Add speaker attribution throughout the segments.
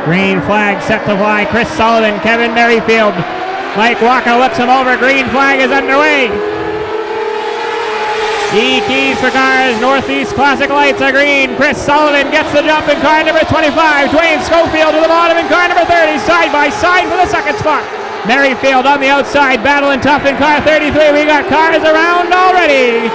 Speaker 1: Green flag set to fly. Chris Sullivan, Kevin Merrifield. Mike Walker looks him over. Green flag is underway. Ekeys for cars. Northeast Classic lights are green. Chris Sullivan gets the jump in car number 25. Dwayne Schofield to the bottom in car number 30. Side by side for the second spot. Merrifield on the outside, battling tough in car 33. We got cars around already.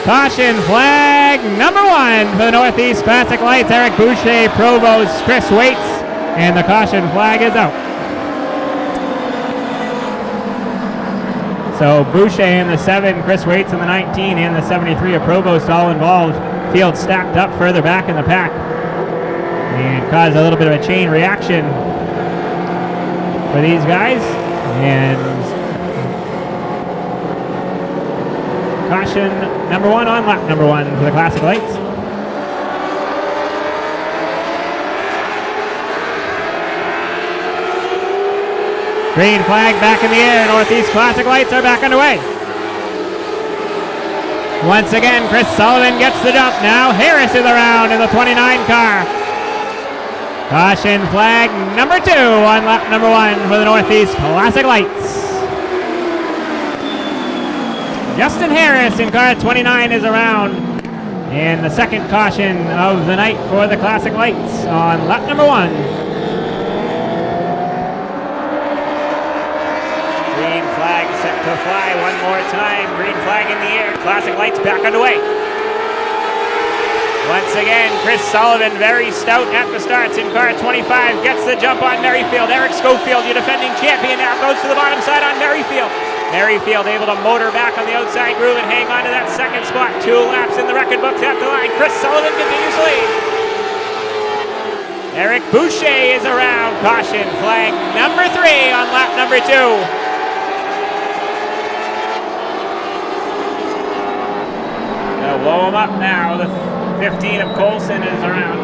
Speaker 1: Caution flag number 1 for the Northeast Classic lights. Eric Boucher, Provost, Chris Waits, and the caution flag is out. So Boucher in the 7, Chris Waits in the 19, and the 73 of Provost all involved. Field stacked up further back in the pack and caused a little bit of a chain reaction for these guys. And caution number 1 on lap number 1 for the Classic lights. Green flag back in the air. Northeast Classic lights are back underway. Once again, Chris Sullivan gets the jump. Now Harris is around in the 29 car. Caution flag number 2 on lap number 1 for the Northeast Classic lights. Justin Harris in car 29 is around. And the second caution of the night for the Classic lights on lap number 1. Set to fly one more time. Green flag in the air. Classic lights back underway. Once again, Chris Sullivan, very stout at the starts in car 25, gets the jump on Merrifield. Eric Schofield, your defending champion, now goes to the bottom side on Merrifield. Merrifield able to motor back on the outside groove and hang on to that second spot. 2 laps in the record books at the line. Chris Sullivan continues to lead. Eric Boucher is around. Caution flag number 3 on lap number 2. Blow him up now. The 15 of Colson is around.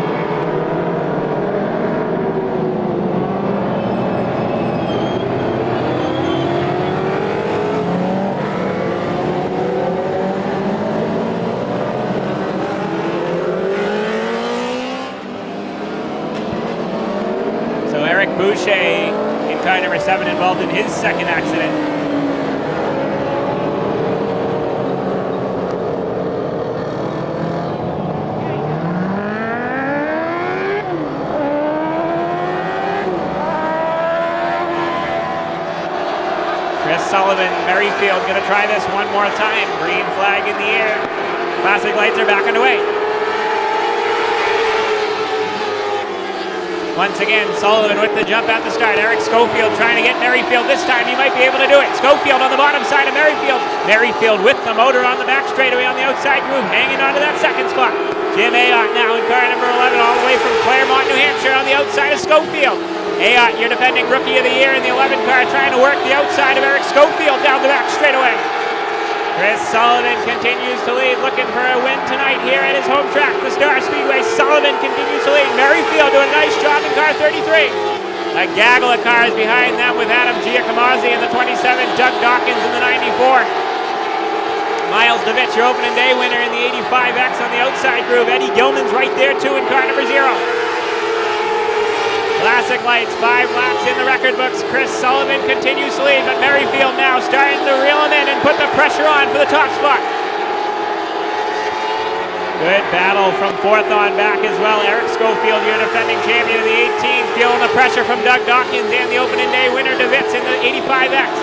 Speaker 1: So Eric Boucher in car number 7 involved in his second accident. Sullivan, Merrifield going to try this one more time. Green flag in the air. Classic lights are back underway. Once again, Sullivan with the jump at the start. Eric Schofield trying to get Merrifield. This time he might be able to do it. Schofield on the bottom side of Merrifield. Merrifield with the motor on the back straightaway on the outside groove, hanging onto that second spot. Jim Ayotte now in car number 11 all the way from Claremont, New Hampshire on the outside of Schofield. Ayotte, your defending Rookie of the Year in the 11 car, trying to work the outside of Eric Schofield down the back straightaway. Chris Sullivan continues to lead, looking for a win tonight here at his home track, the Star Speedway. Sullivan continues to lead. Merrifield doing a nice job in car 33. A gaggle of cars behind them with Adam Giacomazzi in the 27, Doug Dawkins in the 94. Miles DeVitch, your opening day winner in the 85X on the outside groove. Eddie Gilman's right there too in car number 0. Classic lights, 5 laps in the record books. Chris Sullivan continues to lead, but Merrifield now starting to reel him in and put the pressure on for the top spot. Good battle from 4th on back as well. Eric Schofield, your defending champion in the 18, feeling the pressure from Doug Dawkins and the opening day winner DeVitz in the 85X.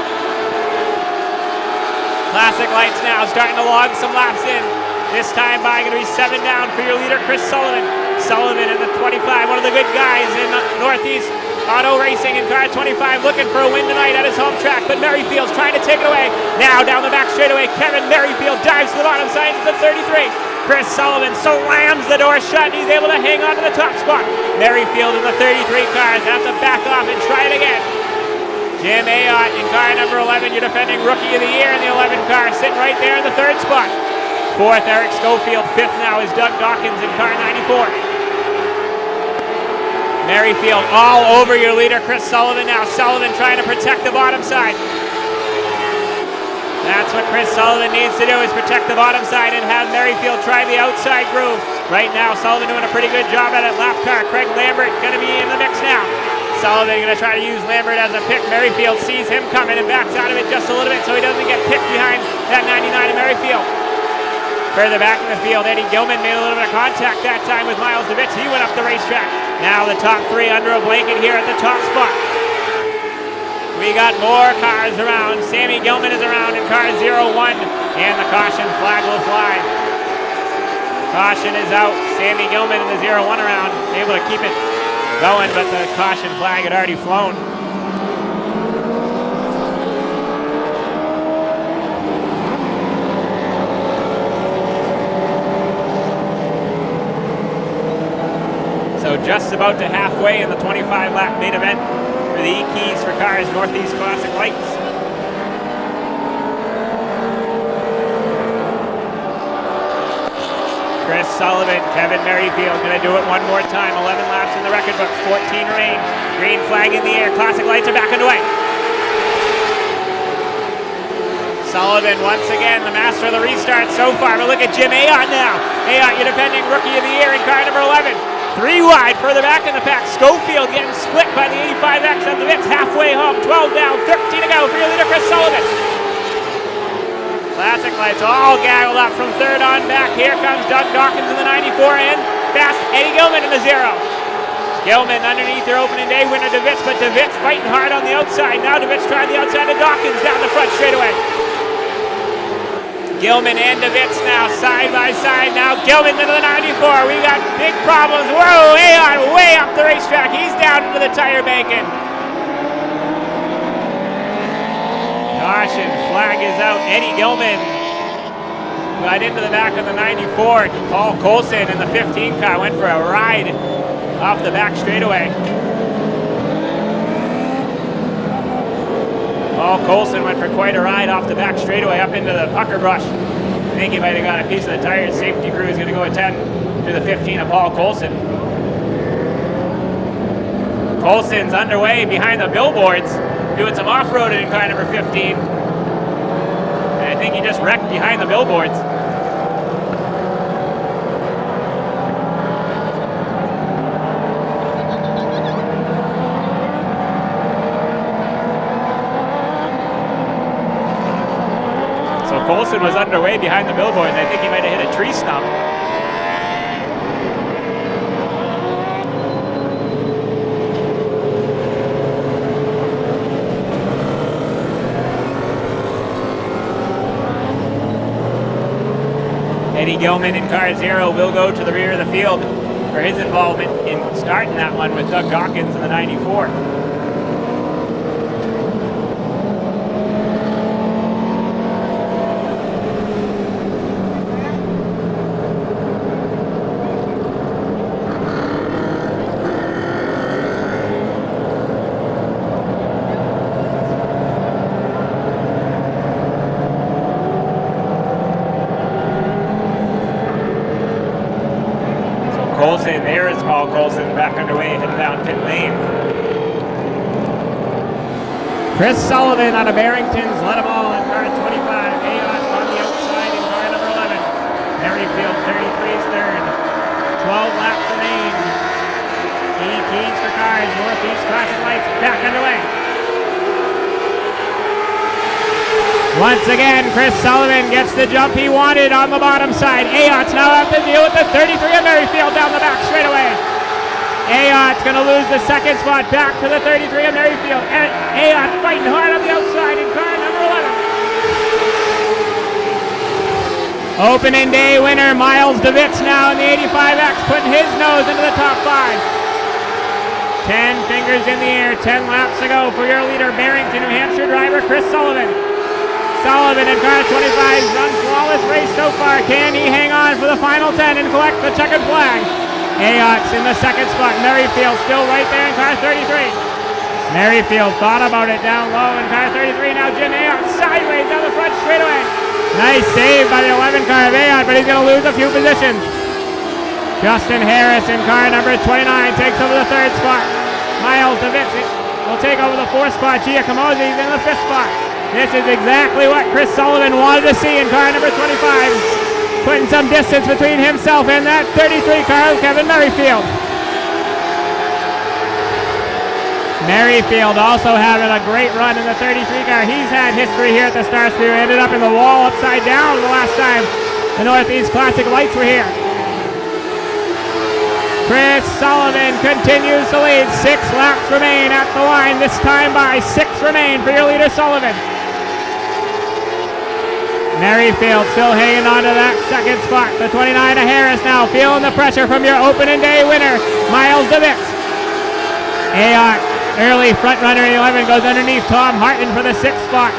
Speaker 1: Classic lights now starting to log some laps in. This time by going to be 7 down for your leader, Chris Sullivan. Sullivan in the 25, one of the good guys in Northeast Auto Racing in car 25, looking for a win tonight at his home track, but Merrifield's trying to take it away. Now down the back straightaway, Kevin Merrifield dives to the bottom side into the 33. Chris Sullivan slams the door shut, and he's able to hang on to the top spot. Merrifield in the 33 cars have to back off and try it again. Jim Ayotte in car number 11, your defending Rookie of the Year in the 11 car, sitting right there in the 3rd spot. 4th, Eric Schofield. 5th now is Doug Dawkins in car 94. Merrifield all over your leader, Chris Sullivan now. Sullivan trying to protect the bottom side. That's what Chris Sullivan needs to do, is protect the bottom side and have Merrifield try the outside groove. Right now, Sullivan doing a pretty good job at it. Lap car, Craig Lambert going to be in the mix now. Sullivan going to try to use Lambert as a pick. Merrifield sees him coming and backs out of it just a little bit so he doesn't get picked behind that 99 of Merrifield. Further back in the field, Eddie Gilman made a little bit of contact that time with Miles DeWitz. He went up the racetrack. Now the top three under a blanket here at the top spot. We got more cars around. Sammy Gilman is around in car 01, and the caution flag will fly. Caution is out. Sammy Gilman in the 01 around, able to keep it going, but the caution flag had already flown. So just about to halfway in the 25-lap main event for the Ekeys for Cars Northeast Classic Lights. Chris Sullivan, Kevin Merrifield going to do it one more time. 11 laps in the record book, 14 remain. Green flag in the air. Classic Lights are back underway. Sullivan once again, the master of the restart so far. But look at Jim Ayotte now. Ayotte, your defending rookie of the year in car number 11. 3 wide further back in the pack. Schofield getting split by the 85X of the Vitz. Halfway home, 12 down, 13 to go for your leader, Chris Sullivan. Classic Lights all gaggled up from third on back. Here comes Doug Dawkins in the 94 and fast Eddie Gilman in the 0. Gilman underneath their opening day winner DeWitz, but DeWitz fighting hard on the outside. Now DeWitz trying the outside of Dawkins down the front straightaway. Gilman and DeWitz now side by side. Now Gilman into the 94. We got big problems. Whoa, Ayotte way up the racetrack. He's down into the tire banking. Caution flag is out. Eddie Gilman got into the back of the 94. Paul Colson in the 15 car went for a ride off the back straightaway. Paul Colson went for quite a ride off the back straightaway up into the pucker brush. I think he might have got a piece of the tire. Safety crew is going to go at 10 to the 15 of Paul Colson. Colson's underway behind the billboards, doing some off-roading in car number 15. And I think he just wrecked behind the billboards. So Colson was underway behind the billboards. I think he might have hit a tree stump. Eddie Gilman in car 0 will go to the rear of the field for his involvement in starting that one with Doug Dawkins in the 94. Colson, there is Paul Colson back underway, heading down pit lane. Chris Sullivan out of Barrington's led them all in car 25. Ayotte on the outside in car number 11. Merrifield 33 is third. 12 laps remain. Ekeys for Cars Northeast Classic Lights back underway. Once again, Chris Sullivan gets the jump he wanted on the bottom side. Ayotte's now have to deal with the 33 of Merrifield down the back straightaway. Ayotte's going to lose the second spot back to the 33 of Merrifield. Ayotte fighting hard on the outside in car number 11. Opening day winner Miles DeWitz now in the 85X, putting his nose into the top 5. 10 fingers in the air, 10 laps to go for your leader, Barrington, New Hampshire driver Chris Sullivan. Sullivan in car 25 run flawless race so far. Can he hang on for the final 10 and collect the checkered flag? Ayotte's in the second spot. Merrifield still right there in car 33. Merrifield thought about it down low in car 33. Now Jim Ayotte sideways down the front straightaway. Nice save by the 11 car of Ayotte, but he's going to lose a few positions. Justin Harris in car number 29 takes over the third spot. Miles DeWitz will take over the fourth spot. Giacomo's in the fifth spot. This is exactly what Chris Sullivan wanted to see in car number 25. putting some distance between himself and that 33 car of Kevin Merrifield. Merrifield also having a great run in the 33 car. He's had history here at the Star Speedway. Ended up in the wall upside down the last time the Northeast Classic lights were here. Chris Sullivan continues to lead. 6 laps remain at the line. This time by 6 remain for your leader, Sullivan. Merrifield still hanging on to that second spot. The 29 of Harris now feeling the pressure from your opening day winner, Miles DeVitz. Ayotte, early front runner in 11, goes underneath Tom Harton for the 6th spot.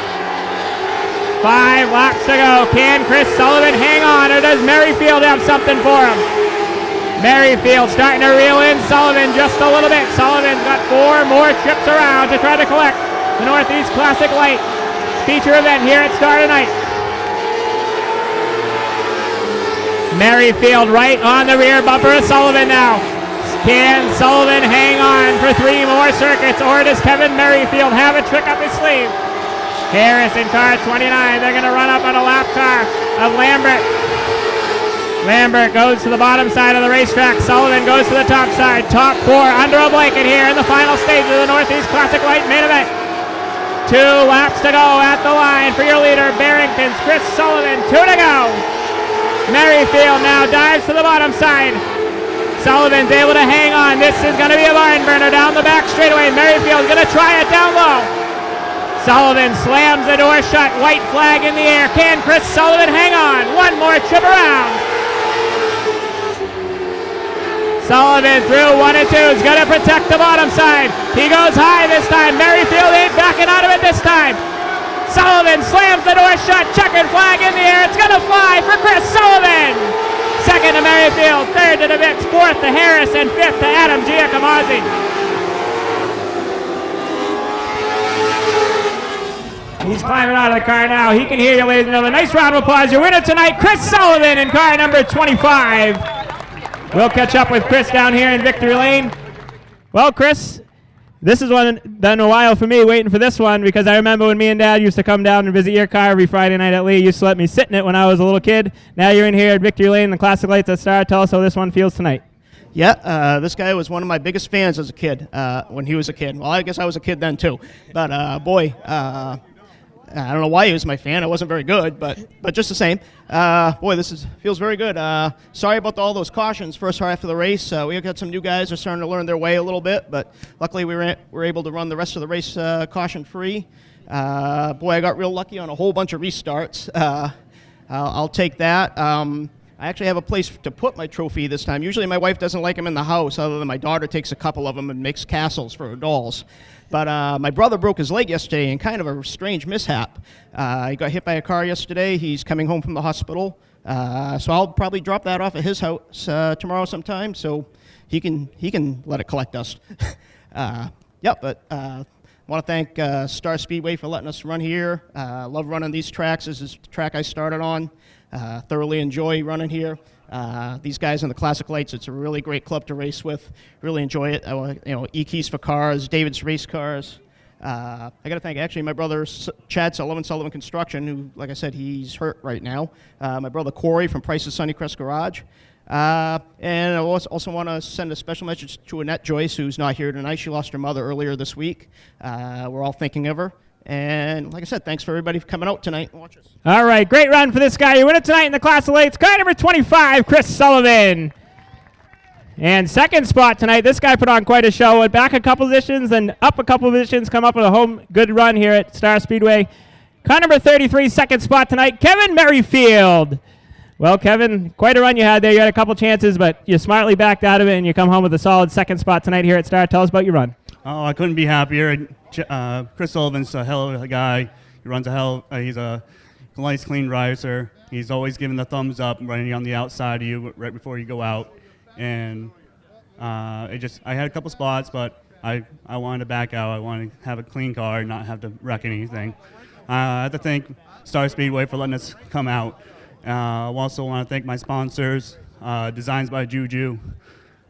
Speaker 1: 5 laps to go. Can Chris Sullivan hang on, or does Merrifield have something for him? Merrifield starting to reel in Sullivan just a little bit. Sullivan's got 4 more trips around to try to collect the Northeast Classic Light feature event here at Star tonight. Merrifield right on the rear bumper of Sullivan now. Can Sullivan hang on for 3 more circuits, or does Kevin Merrifield have a trick up his sleeve? Harris in car 29. They're going to run up on a lap car of Lambert. Lambert goes to the bottom side of the racetrack. Sullivan goes to the top side. Top 4 under a blanket here in the final stage of the Northeast Classic Light main event. 2 laps to go at the line for your leader, Barrington's Chris Sullivan. 2 to go. Merrifield now dives to the bottom side. Sullivan's able to hang on. This is going to be a barn burner down the back straightaway. Merrifield's going to try it down low. Sullivan slams the door shut. White flag in the air. Can Chris Sullivan hang on? 1 more trip around. Sullivan through 1 and 2. Is going to protect the bottom side. He goes high this time. Merrifield ain't backing out of it this time. Sullivan slams the door shut. Checkered flag in the air. It's going to fly for Chris Sullivan. 2nd to Merrifield, 3rd to DeVitz, 4th to Harris, and 5th to Adam Giacomazzi. He's climbing out of the car now. He can hear you, ladies and gentlemen. Nice round of applause. Your winner tonight, Chris Sullivan in car number 25. We'll catch up with Chris down here in Victory Lane. Well, Chris, this is one done a while for me waiting for this one, because I remember when me and Dad used to come down and visit your car every Friday night at Lee. You used to let me sit in it when I was a little kid. Now you're in here at Victory Lane, the Classic Lights at Star. Tell us how this one feels tonight.
Speaker 2: Yeah, this guy was one of my biggest fans as a kid, when he was a kid. Well, I guess I was a kid then too. But boy, I don't know why he was my fan. I wasn't very good, but just the same. Boy, feels very good. Sorry about all those cautions first half of the race. We got some new guys who are starting to learn their way a little bit, but luckily we were able to run the rest of the race caution-free. Boy, I got real lucky on a whole bunch of restarts. I'll take that. I actually have a place to put my trophy this time. Usually my wife doesn't like them in the house, other than my daughter takes a couple of them and makes castles for her dolls. But my brother broke his leg yesterday in kind of a strange mishap. He got hit by a car yesterday. He's coming home from the hospital. So I'll probably drop that off at his house tomorrow sometime, so he can let it collect dust. But I want to thank Star Speedway for letting us run here. Love running these tracks. This is the track I started on. Thoroughly enjoy running here. These guys in the Classic Lights, it's a really great club to race with. Really enjoy it. Ekeys for cars, David's race cars. I got to thank actually my brother Chad Sullivan Construction, who, like I said, he's hurt right now. My brother Corey from Price's Sunnycrest Garage. And I also want to send a special message to Annette Joyce, who's not here tonight. She lost her mother earlier this week. We're all thinking of her. And like I said, thanks for everybody for coming out tonight and watch us.
Speaker 1: All right, great run for this guy. You win it tonight in the Classic Lights. Guy number 25, Chris Sullivan. And 2nd spot tonight, this guy put on quite a show. Went back a couple positions and up a couple positions, come up with a home good run here at Star Speedway. Car number 33, 2nd spot tonight, Kevin Merrifield. Well, Kevin, quite a run you had there. You had a couple chances, but you smartly backed out of it, and you come home with a solid 2nd spot tonight here at Star. Tell us about your run.
Speaker 3: Oh, I couldn't be happier. Chris Sullivan's a hell of a guy. He runs he's a nice, clean racer. He's always giving the thumbs up, running on the outside of you right before you go out. And I had a couple spots, but I wanted to back out. I wanted to have a clean car and not have to wreck anything. I have to thank Star Speedway for letting us come out. I also want to thank my sponsors, Designs by Juju,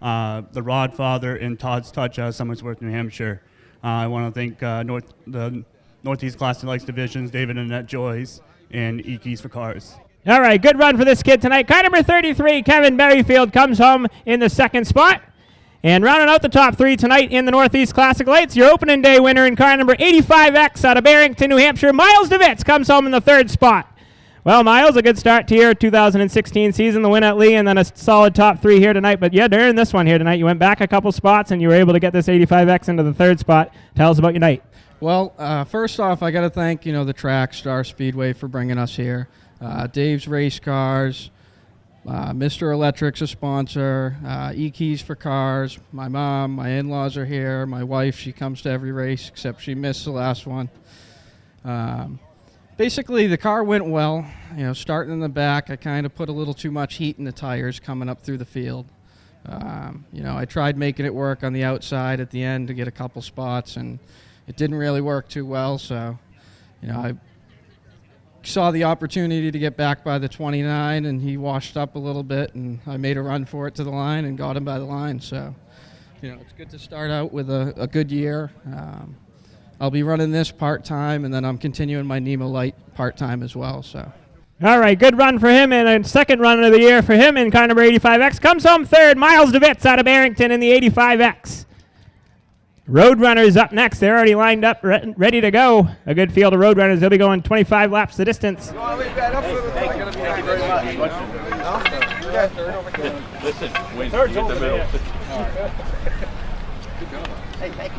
Speaker 3: the Rod Father, and Todd's Touch out of Somersworth, New Hampshire. I want to thank the Northeast Classic Lights divisions, David and Annette Joyce, and Ekeys for cars.
Speaker 1: All right, good run for this kid tonight. Car number 33, Kevin Merrifield, comes home in the second spot. And rounding out the top 3 tonight in the Northeast Classic Lights, your opening day winner in car number 85X out of Barrington, New Hampshire, Miles DeWitz, comes home in the third spot. Well, Miles, a good start to your 2016 season, the win at Lee, and then a solid top 3 here tonight. But yeah, during this one here tonight, you went back a couple spots, and you were able to get this 85X into the third spot. Tell us about your night.
Speaker 4: Well, first off, I got to thank, the track, Star Speedway, for bringing us here. Dave's Race Cars, Mr. Electric's a sponsor, Ekeys for cars. My mom, my in-laws are here. My wife, she comes to every race except she missed the last one. Basically, the car went well. Starting in the back, I kind of put a little too much heat in the tires coming up through the field. I tried making it work on the outside at the end to get a couple spots, and it didn't really work too well. So, I saw the opportunity to get back by the 29, and he washed up a little bit, and I made a run for it to the line and got him by the line. So, it's good to start out with a good year. I'll be running this part-time, and then I'm continuing my Nemo Light part-time as well. So.
Speaker 1: All right, good run for him, and a second run of the year for him in car number 85X. Comes home third, Miles DeWitz out of Barrington in the 85X. Roadrunners up next. They're already lined up, ready to go. A good field of Roadrunners. They'll be going 25 laps the distance.
Speaker 5: Listen, win. Get the middle.
Speaker 2: Hey, thank you.